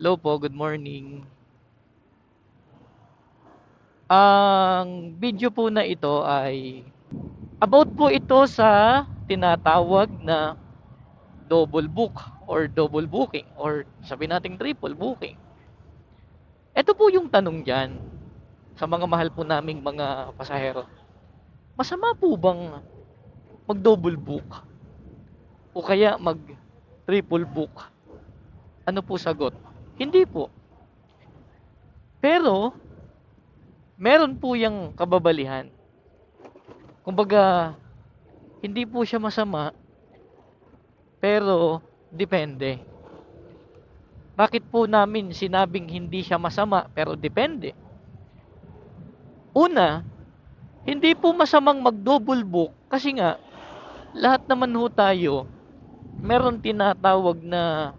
Hello po, good morning. Ang video po na ito ay about po ito sa tinatawag na double book or double booking or sabi nating triple booking. Ito po yung tanong diyan sa mga mahal po naming mga pasahero. Masama po bang mag-double book o kaya mag-triple book? Ano po sagot? Hindi po. Pero meron po yung kababalihan. Kumbaga, hindi po siya masama, pero depende. Bakit po namin sinabing hindi siya masama pero depende? Una, hindi po masamang mag-double book kasi nga lahat naman ho tayo meron tinatawag na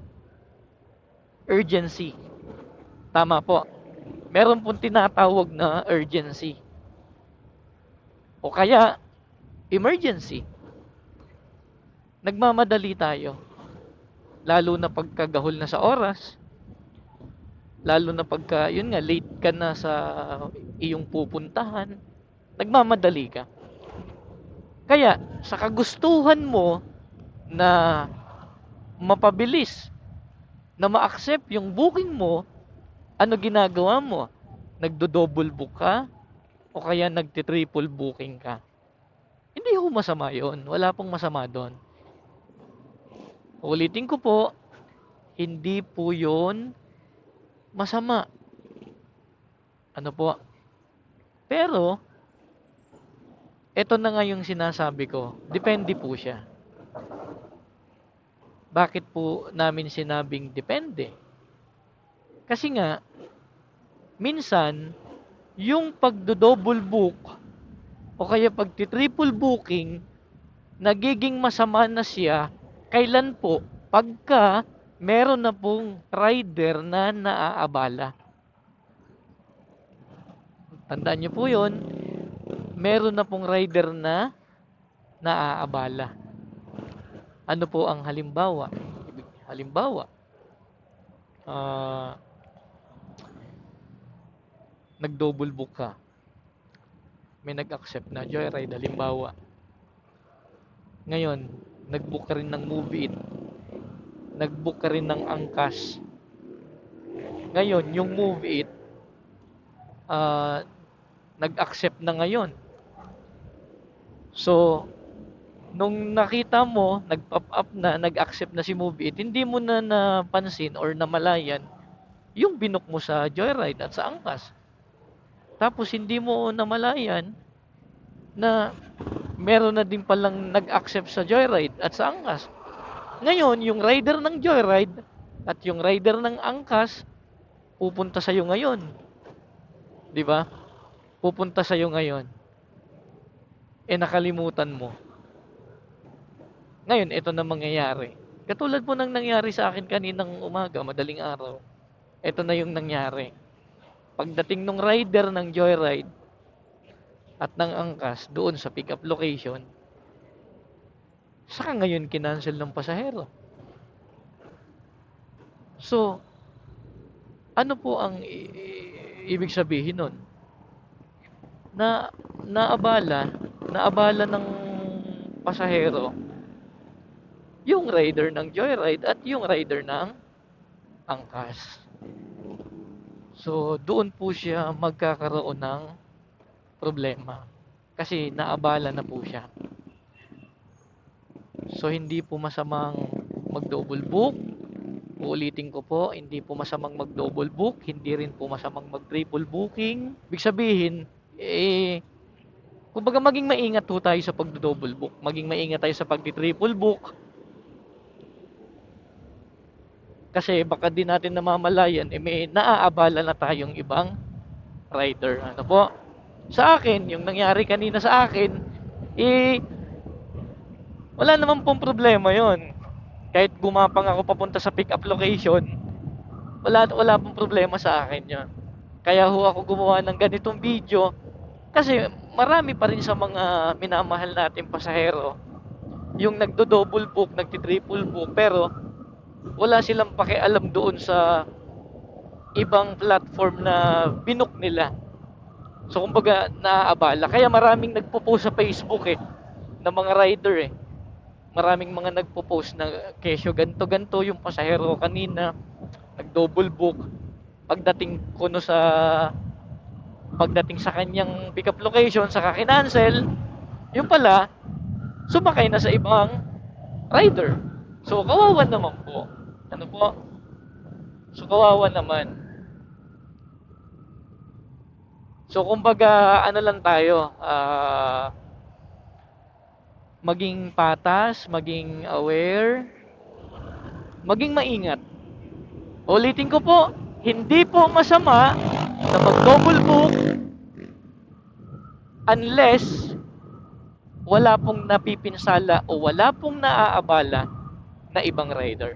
urgency. Tama po. Meron pong tinatawag na urgency. O kaya emergency. Nagmamadali tayo. Lalo na pagkagahol na sa oras. Lalo na pagka, yun nga, late ka na sa iyong pupuntahan. Nagmamadali ka. Kaya, sa kagustuhan mo na mapabilis, na ma-accept yung booking mo, ano ginagawa mo? Nagdo-double book ka? O kaya nagti-triple booking ka? Hindi ho masama yon. Wala pong masama doon. Ulitin ko po, hindi po yon masama. Ano po? Pero, ito na nga yung sinasabi ko. Depende po siya. Bakit po namin sinabing depende? Kasi nga, minsan, yung pagdo-double book o kaya pagti-triple booking, nagiging masama na siya. Kailan po? Pagka meron na pong rider na naaabala. Tandaan niyo po yun, meron na pong rider na naaabala. Ano po ang halimbawa? Halimbawa, ah, nag-double book ka. May nag-accept na joyride, halimbawa. Ngayon, nag-book ka rin ng Move It. Nag-book ka rin ng Angkas. Ngayon, yung Move It, ah, nag-accept na ngayon. So, nung nakita mo, nag-pop up na, nag-accept na si Move It, hindi mo na napansin or namalayan yung binook mo sa Joyride at sa Angkas. Tapos hindi mo namalayan na meron na din palang nag-accept sa Joyride at sa Angkas. Ngayon, yung rider ng Joyride at yung rider ng Angkas pupunta sa iyo ngayon, 'di ba? Pupunta sa iyo ngayon. Nakalimutan mo. Ngayon, ito na mangyayari. Katulad po ng nangyari sa akin kaninang umaga, madaling araw. Ito na yung nangyari. Pagdating ng rider ng Joyride at ng Angkas doon sa pick-up location, saka ngayon kinancel ng pasahero. So, ano po ang ibig sabihin nun? Na naabala, naabala ng pasahero yung rider ng Joyride at yung rider ng Angkas. So, doon po siya magkakaroon ng problema. Kasi naabala na po siya. So, hindi po masamang mag-double book. Uulitin ko po, hindi po masamang mag-double book. Hindi rin po masamang mag-triple booking. Ibig sabihin, kumbaga maging maingat po tayo sa pag-double book. Maging maingat tayo sa pag-triple book. Kasi baka din natin namamalayan, may naaabala na tayong ibang rider. Ano po? Sa akin, yung nangyari kanina sa akin, wala naman pong problema yon. Kahit gumapang ako papunta sa pick-up location, wala pong problema sa akin yon. Kaya ho ako gumawa ng ganitong video kasi marami pa rin sa mga minamahal nating pasahero yung nagdo-double book, nagti-triple book pero wala silang pakialam doon sa ibang platform na binook nila. So kumbaga naaabala. Kaya maraming nagpo-post sa Facebook ng mga rider Maraming mga nagpo-post na kesyo ganto ganto yung pasahero kanina, nag-double book. Pagdating ko no sa pagdating sa kanyang pick up location saka kinancel, yung pala sumakay na sa ibang rider. So kawawa naman po. Ano po? So kawawa naman. So kumbaga ano lang tayo, maging patas, maging aware, maging maingat. Ulitin ko po, hindi po masama na mag-double book unless wala pong napipinsala o wala pong naaabala na ibang rider.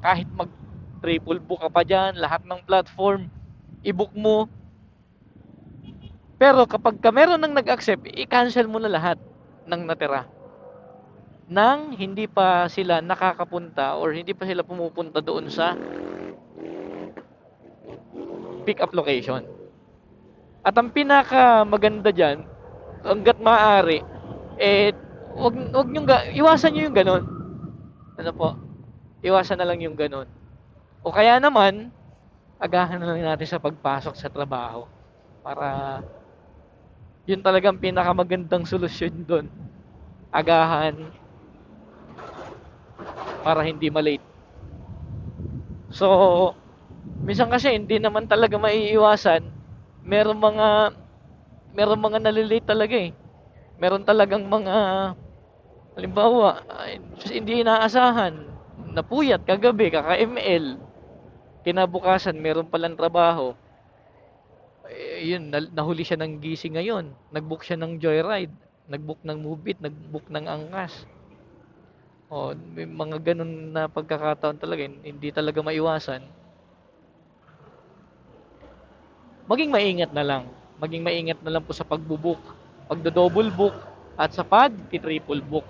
Kahit mag-triple book ka pa dyan, lahat ng platform, i-book mo. Pero kapag ka meron nang nag-accept, i-cancel mo na lahat ng natira. Nang hindi pa sila nakakapunta or hindi pa sila pumupunta doon sa pick up location. At ang pinaka maganda diyan, hangga't maaari, eh wag niyo iwasan niyo yung ganun. Ano po? Iwasan na lang yung ganun. O kaya naman, agahan na lang natin sa pagpasok sa trabaho para yun talagang pinakamagandang solusyon doon. Agahan para hindi malate. So, minsan kasi hindi naman talaga maiiwasan. Merong mga merong mga nalilate talaga Meron talagang mga halimbawa, hindi inaasahan, napuyat kagabi, kaka-ML, kinabukasan meron palang trabaho. Yun, nahuli siya ng gising ngayon. Nag-book siya ng joyride, nag-book ng Move It, nag-book ng Angkas. May mga ganun na pagkakataon talaga, hindi talaga maiwasan. Maging maingat na lang. Maging maingat na lang po sa pagbo-book, pagdo-double book, at sa pag-triple book.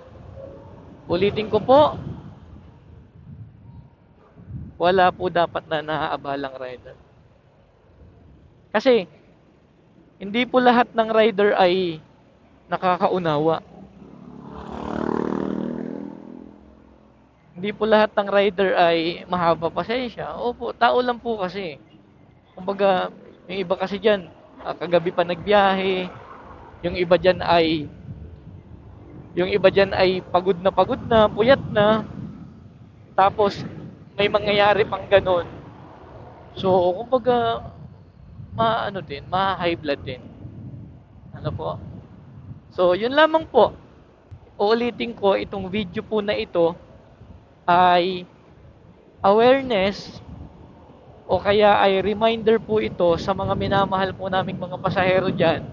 Ulitin ko po, wala po dapat na naaabalang rider. Kasi, hindi po lahat ng rider ay nakakaunawa. Hindi po lahat ng rider ay mahaba pasensya. Opo, tao lang po kasi. Kumbaga, yung iba kasi dyan, kagabi pa nagbiyahe, yung iba dyan ay pagod na, puyat na, tapos may mangyayari pang ganun. So, kumbaga, ma-ano din, ma-high blood din. Ano po? So, yun lamang po. Uulitin ko, itong video po na ito ay awareness o kaya ay reminder po ito sa mga minamahal po naming mga pasahero dyan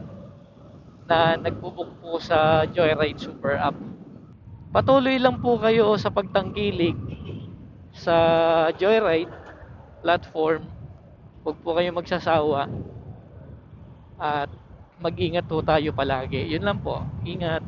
na nagbo-book po sa Joyride Super App. Patuloy lang po kayo sa pagtangkilik sa Joyride platform. Huwag po kayo magsasawa at mag-ingat po tayo palagi. Yun lang po. Ingat.